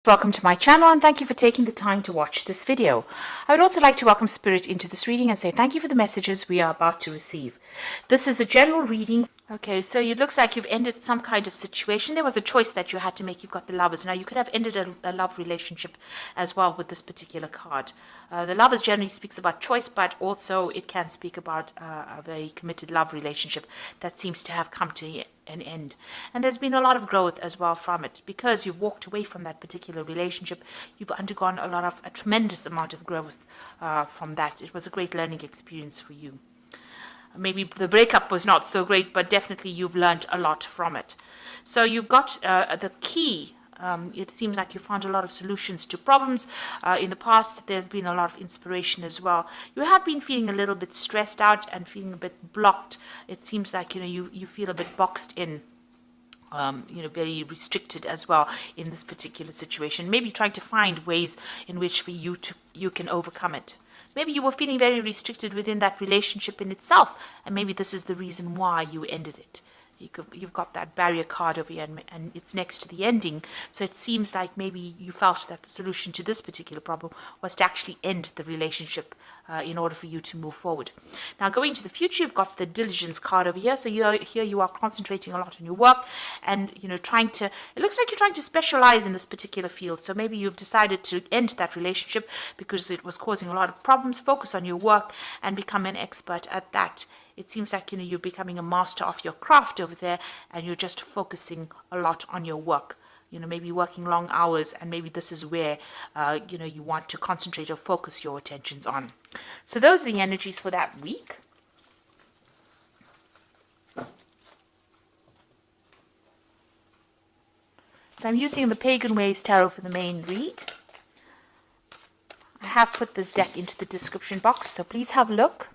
Welcome to my channel and thank you for taking the time to watch this video. I would also like to welcome Spirit into this reading and say thank you for the messages we are about to receive. This is a general reading. Okay, so it looks like you've ended some kind of situation. There was a choice that you had to make. You've got the Lovers. Now, you could have ended a love relationship as well with this particular card. The Lovers generally speaks about choice, but also it can speak about a very committed love relationship that seems to have come to an end. And there's been a lot of growth as well from it. Because you've walked away from that particular relationship, you've undergone a tremendous amount of growth from that. It was a great learning experience for you. Maybe the breakup was not so great, but definitely you've learned a lot from it. So you've got the key. It seems like you found a lot of solutions to problems. In the past, there's been a lot of inspiration as well. You have been feeling a little bit stressed out and feeling a bit blocked. It seems like you feel a bit boxed in. Very restricted as well in this particular situation. Maybe trying to find ways in which for you can overcome it. Maybe you were feeling very restricted within that relationship in itself, and maybe this is the reason why you ended it. You've got that barrier card over here, and it's next to the ending. So it seems like maybe you felt that the solution to this particular problem was to actually end the relationship in order for you to move forward. Now, going to the future, you've got the diligence card over here. So here you are concentrating a lot on your work, and it looks like you're trying to specialize in this particular field. So maybe you've decided to end that relationship because it was causing a lot of problems. Focus on your work and become an expert at that. It seems like you're becoming a master of your craft over there, and you're just focusing a lot on your work. Maybe working long hours, and maybe this is where you want to concentrate or focus your attentions on. So those are the energies for that week. So I'm using the Pagan Ways Tarot for the main read. I have put this deck into the description box, so please have a look.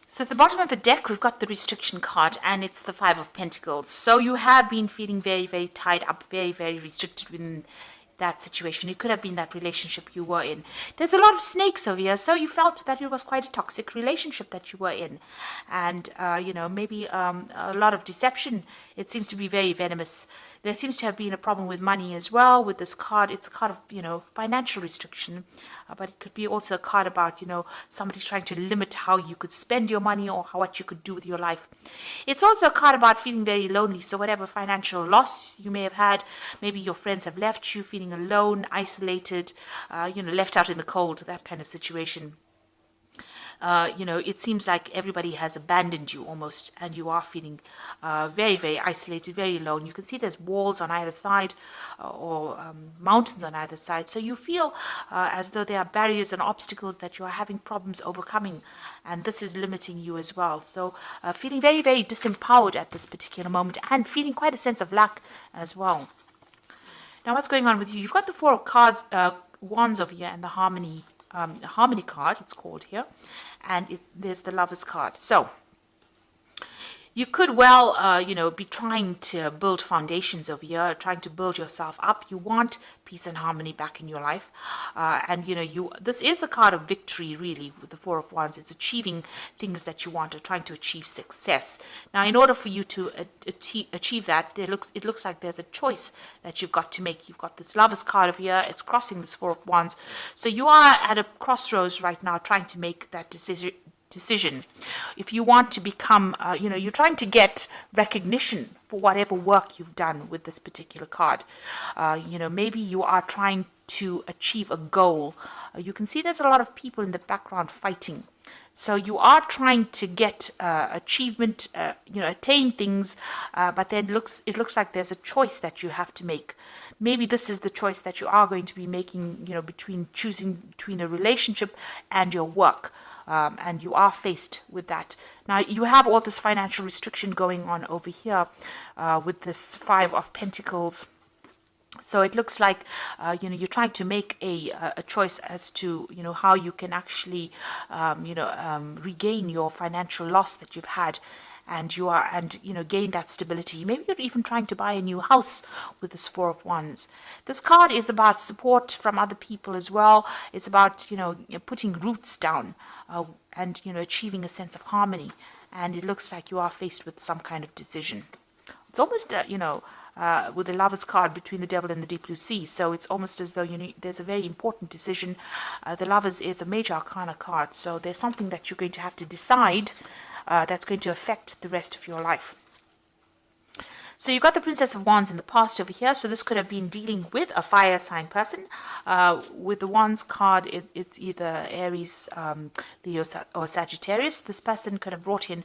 So at the bottom of the deck, we've got the restriction card, and it's the Five of Pentacles. So you have been feeling very, very tied up, very, very restricted within that situation. It could have been that relationship you were in. There's a lot of snakes over here, so you felt that it was quite a toxic relationship that you were in. And, maybe a lot of deception. It seems to be very venomous. There seems to have been a problem with money as well with this card. It's a card of, financial restriction. But it could be also a card about, somebody trying to limit how you could spend your money or what you could do with your life. It's also a card about feeling very lonely. So whatever financial loss you may have had, maybe your friends have left you, feeling alone, isolated, left out in the cold, that kind of situation. It seems like everybody has abandoned you almost, and you are feeling very, very isolated, very alone. You can see there's walls on either side or mountains on either side. So you feel as though there are barriers and obstacles that you are having problems overcoming, and this is limiting you as well. So feeling very, very disempowered at this particular moment, and feeling quite a sense of lack as well. Now, what's going on with you? You've got the Four of Cards, Wands over here, and the Harmony card, it's called here, and there's the Lovers card. So you could well, be trying to build foundations over here, trying to build yourself up. You want peace and harmony back in your life. This is a card of victory, really, with the Four of Wands. It's achieving things that you want, or trying to achieve success. Now, in order for you to achieve that, it looks like there's a choice that you've got to make. You've got this Lovers card over here. It's crossing this Four of Wands. So you are at a crossroads right now, trying to make that decision. If you want to become, you're trying to get recognition for whatever work you've done with this particular card. Maybe you are trying to achieve a goal. You can see there's a lot of people in the background fighting. So you are trying to get achievement, attain things, but then it looks like there's a choice that you have to make. maybe this is the choice that you are going to be making, you know, between choosing between a relationship and your work. And you are faced with that. Now, you have all this financial restriction going on over here with this Five of Pentacles. So it looks like, you know, you're trying to make a choice as to, you know, how you can actually, regain your financial loss that you've had. And you know, gain that stability. Maybe you're even trying to buy a new house with this Four of Wands. This card is about support from other people as well. It's about, you know, putting roots down and, you know, achieving a sense of harmony. And it looks like you are faced with some kind of decision. It's almost, with the Lover's card between the Devil and the Deep Blue Sea. So it's almost as though, you know, there's a very important decision. The Lovers is a major arcana card. So there's something that you're going to have to decide that's going to affect the rest of your life. So you've got the Princess of Wands in the past over here. So this could have been dealing with a fire sign person. With the Wands card, it's either Aries, Leo, or Sagittarius. This person could have brought in,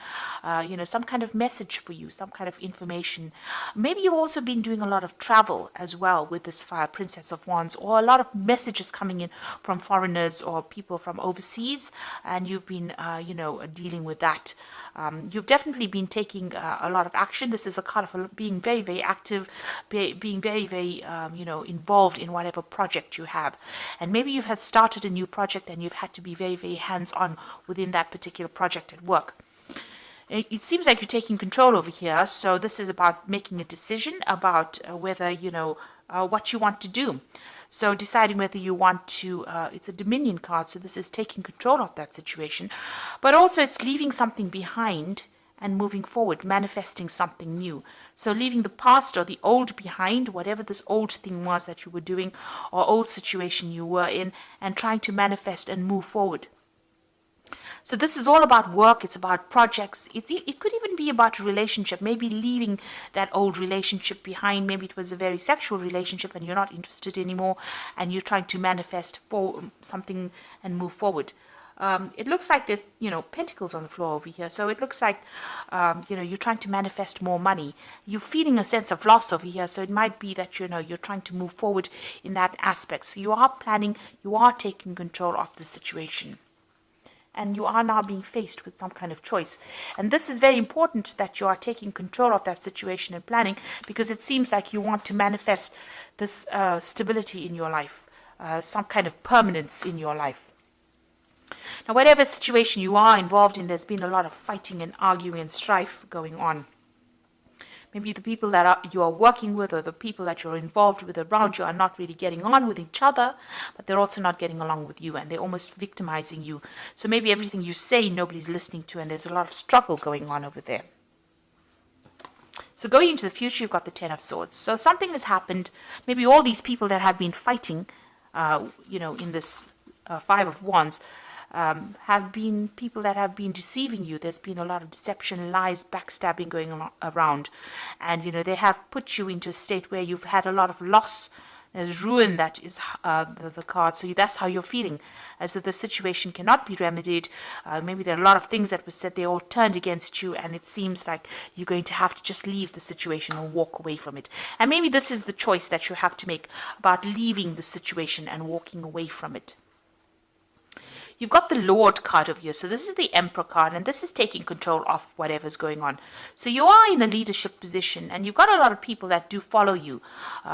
some kind of message for you, some kind of information. Maybe you've also been doing a lot of travel as well with this fire Princess of Wands, or a lot of messages coming in from foreigners or people from overseas, and you've been, dealing with that. You've definitely been taking a lot of action. This is a card of being very, very active, being very, very, involved in whatever project you have. And maybe you have started a new project and you've had to be very, very hands-on within that particular project at work. It seems like you're taking control over here. So this is about making a decision about whether, what you want to do. So deciding whether you want to, it's a Dominion card, so this is taking control of that situation. But also it's leaving something behind and moving forward, manifesting something new. So leaving the past or the old behind, whatever this old thing was that you were doing or old situation you were in, and trying to manifest and move forward. So this is all about work. It's about projects. It could even be about a relationship, maybe leaving that old relationship behind. Maybe it was a very sexual relationship and you're not interested anymore and you're trying to manifest for something and move forward. It looks like there's, pentacles on the floor over here. So it looks like, you're trying to manifest more money. You're feeling a sense of loss over here. So it might be that, you're trying to move forward in that aspect. So you are planning, you are taking control of the situation. And you are now being faced with some kind of choice. And this is very important that you are taking control of that situation and planning, because it seems like you want to manifest this stability in your life, some kind of permanence in your life. Now, whatever situation you are involved in, there's been a lot of fighting and arguing and strife going on. Maybe the people that you are working with or the people that you're involved with around you are not really getting on with each other, but they're also not getting along with you, and they're almost victimizing you. So maybe everything you say, nobody's listening to, and there's a lot of struggle going on over there. So going into the future, you've got the Ten of Swords. So something has happened. Maybe all these people that have been fighting, in this Five of Wands, have been people that have been deceiving you. There's been a lot of deception, lies, backstabbing going on around. And, they have put you into a state where you've had a lot of loss. There's ruin that is the card. So that's how you're feeling, as if the situation cannot be remedied. Maybe there are a lot of things that were said, they all turned against you, and it seems like you're going to have to just leave the situation and walk away from it. And maybe this is the choice that you have to make about leaving the situation and walking away from it. You've got the Lord card over here. So this is the Emperor card, and this is taking control of whatever's going on. So you are in a leadership position, and you've got a lot of people that do follow you.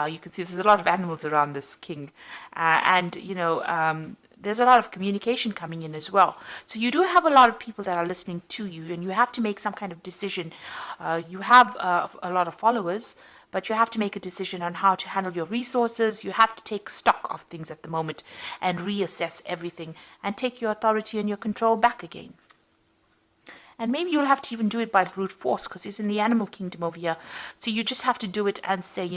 You can see there's a lot of animals around this king. There's a lot of communication coming in as well. So you do have a lot of people that are listening to you, and you have to make some kind of decision. You have a lot of followers, but you have to make a decision on how to handle your resources. You have to take stock of things at the moment and reassess everything and take your authority and your control back again. And maybe you'll have to even do it by brute force, because it's in the animal kingdom over here. So you just have to do it and say,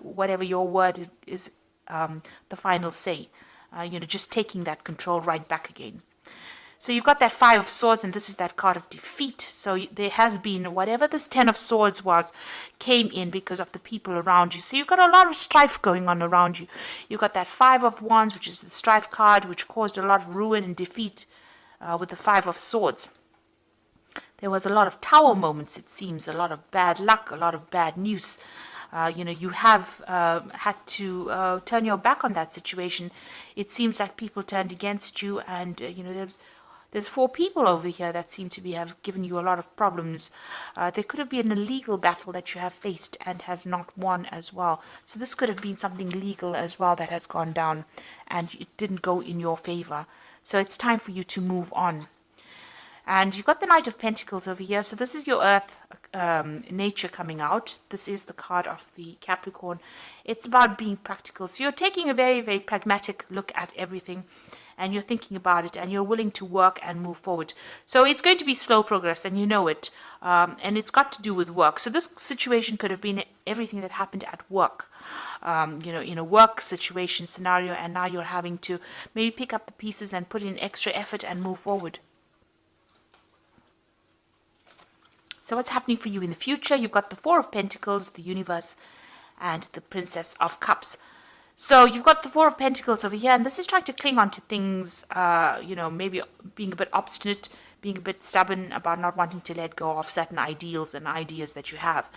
whatever your word is the final say. Just taking that control right back again. So you've got that Five of Swords, and this is that card of defeat. So there has been, whatever this Ten of Swords was, came in because of the people around you. So you've got a lot of strife going on around you. You've got that Five of Wands, which is the strife card, which caused a lot of ruin and defeat with the Five of Swords. There was a lot of tower moments, it seems, a lot of bad luck, a lot of bad news. You have had to turn your back on that situation. It seems like people turned against you, and there's 4 people over here that seem to have given you a lot of problems. There could have been a legal battle that you have faced and have not won as well. So this could have been something legal as well that has gone down, and it didn't go in your favor. So it's time for you to move on. And you've got the Knight of Pentacles over here. So this is your Earth nature coming out. This is the card of the Capricorn. It's about being practical. So you're taking a very, very pragmatic look at everything, and you're thinking about it, and you're willing to work and move forward. So it's going to be slow progress, and you know it. And it's got to do with work. So this situation could have been everything that happened at work. In a work situation scenario, and now you're having to maybe pick up the pieces and put in extra effort and move forward. So what's happening for you in the future? You've got the 4 of Pentacles, the Universe, and the Princess of Cups. So you've got the 4 of Pentacles over here, and this is trying to cling on to things, maybe being a bit obstinate, being a bit stubborn about not wanting to let go of certain ideals and ideas that you have.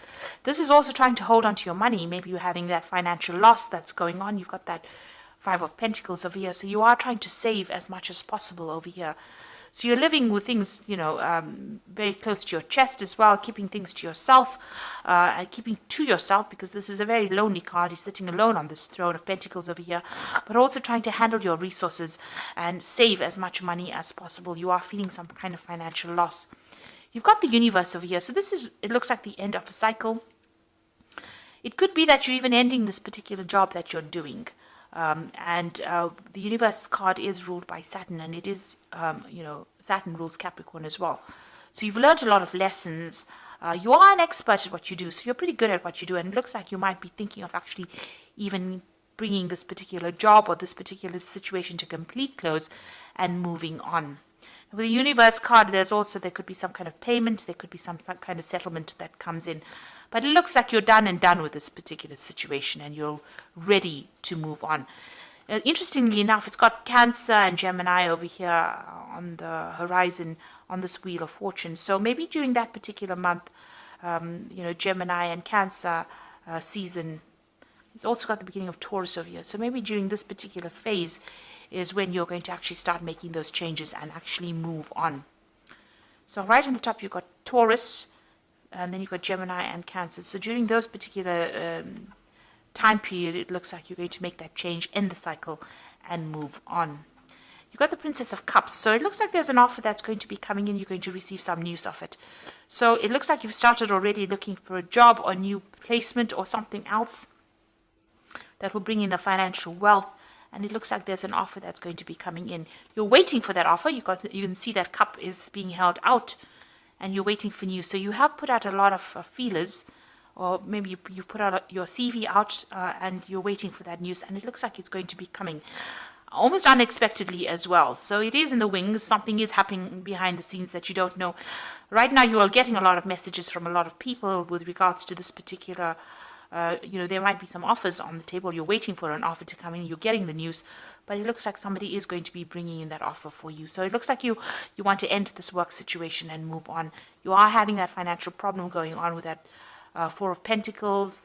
This is also trying to hold on to your money. Maybe you're having that financial loss that's going on. You've got that 5 of Pentacles over here. So you are trying to save as much as possible over here. So you're living with things, very close to your chest as well, keeping things to yourself, and keeping to yourself, because this is a very lonely card. You're sitting alone on this throne of Pentacles over here, but also trying to handle your resources and save as much money as possible. You are feeling some kind of financial loss. You've got the Universe over here. So it looks like the end of a cycle. It could be that you're even ending this particular job that you're doing. The Universe card is ruled by Saturn, and it is, Saturn rules Capricorn as well. So you've learned a lot of lessons. You are an expert at what you do, so you're pretty good at what you do, and it looks like you might be thinking of actually even bringing this particular job or this particular situation to complete close and moving on. With the Universe card, there could be some kind of payment, there could be some kind of settlement that comes in. But it looks like you're done with this particular situation, and you're ready to move on. Interestingly enough, it's got Cancer and Gemini over here on the horizon on this Wheel of Fortune. So maybe during that particular month, Gemini and Cancer season. It's also got the beginning of Taurus over here. So maybe during this particular phase is when you're going to actually start making those changes and actually move on. So right on the top, you've got Taurus, and then you've got Gemini and Cancer. So during those particular time period, it looks like you're going to make that change, end the cycle, and move on. You've got the Princess of Cups. So it looks like there's an offer that's going to be coming in. You're going to receive some news of it. So it looks like you've started already looking for a job or new placement or something else that will bring in the financial wealth. And it looks like there's an offer that's going to be coming in. You're waiting for that offer. You can see that cup is being held out, and you're waiting for news. So you have put out a lot of feelers, or maybe you've put out your CV out, and you're waiting for that news. And it looks like it's going to be coming almost unexpectedly as well. So it is in the wings. Something is happening behind the scenes that you don't know. Right now, you are getting a lot of messages from a lot of people with regards to this particular there might be some offers on the table. You're waiting for an offer to come in. You're getting the news, but it looks like somebody is going to be bringing in that offer for you. So it looks like you want to end this work situation and move on. You are having that financial problem going on with that 4 of Pentacles.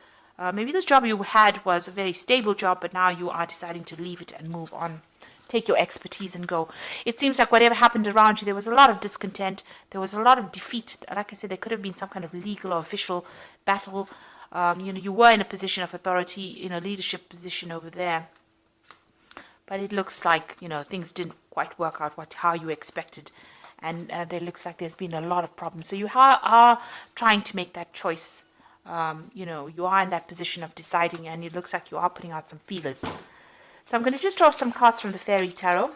Maybe this job you had was a very stable job, but now you are deciding to leave it and move on. Take your expertise and go. It seems like whatever happened around you, there was a lot of discontent. There was a lot of defeat. Like I said, there could have been some kind of legal or official battle. You were in a position of authority, in a leadership position over there. But it looks like, things didn't quite work out how you expected. And there looks like there's been a lot of problems. So you are trying to make that choice. You are in that position of deciding, and it looks like you are putting out some feelers. So I'm going to just draw some cards from the Fairy Tarot.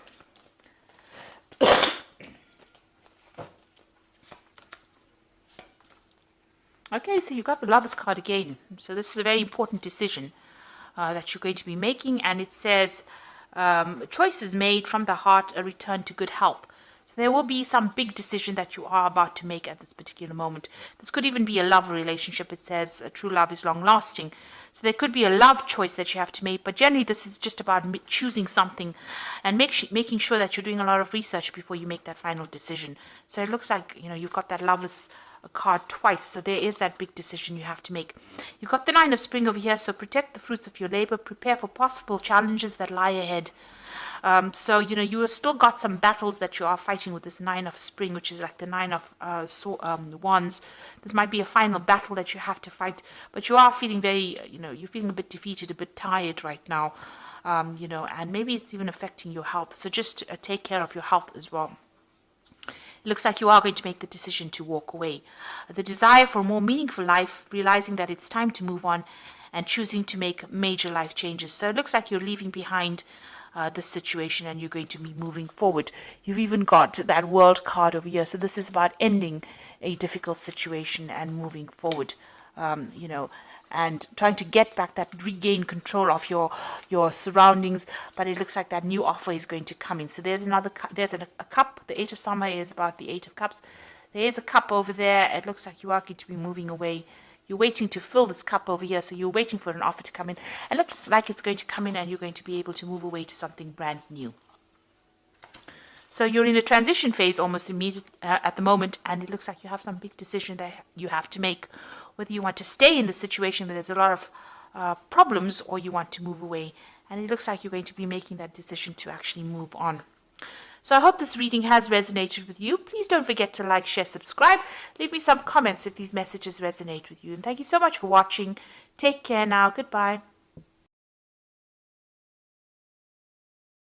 Okay, so you've got the Lover's card again. So this is a very important decision that you're going to be making. And it says, choices made from the heart, a return to good health. So there will be some big decision that you are about to make at this particular moment. This could even be a love relationship. It says true love is long lasting. So there could be a love choice that you have to make. But generally, this is just about choosing something and making sure that you're doing a lot of research before you make that final decision. So it looks like, you've got that Lover's a card twice. So there is that big decision you have to make. You've got the Nine of Spring over here. So protect the fruits of your labor. Prepare for possible challenges that lie ahead. So, you have still got some battles that you are fighting with this Nine of Spring, which is like the Nine of Wands. This might be a final battle that you have to fight, but you are feeling very, you're feeling a bit defeated, a bit tired right now, and maybe it's even affecting your health. So just take care of your health as well. It looks like you are going to make the decision to walk away. The desire for a more meaningful life, realizing that it's time to move on and choosing to make major life changes. So it looks like you're leaving behind this situation and you're going to be moving forward. You've even got that World card over here. So this is about ending a difficult situation and moving forward, and trying to get back that regain control of your surroundings. But it looks like that new offer is going to come in. So there's a cup. The Eight of Summer is about the Eight of Cups. There is a cup over there. It looks like you are going to be moving away. You're waiting to fill this cup over here, so you're waiting for an offer to come in. It looks like it's going to come in and you're going to be able to move away to something brand new. So you're in a transition phase almost immediately at the moment, and it looks like you have some big decision that you have to make, whether you want to stay in the situation where there's a lot of problems or you want to move away. And it looks like you're going to be making that decision to actually move on. So I hope this reading has resonated with you. Please don't forget to like, share, subscribe. Leave me some comments if these messages resonate with you. And thank you so much for watching. Take care now. Goodbye.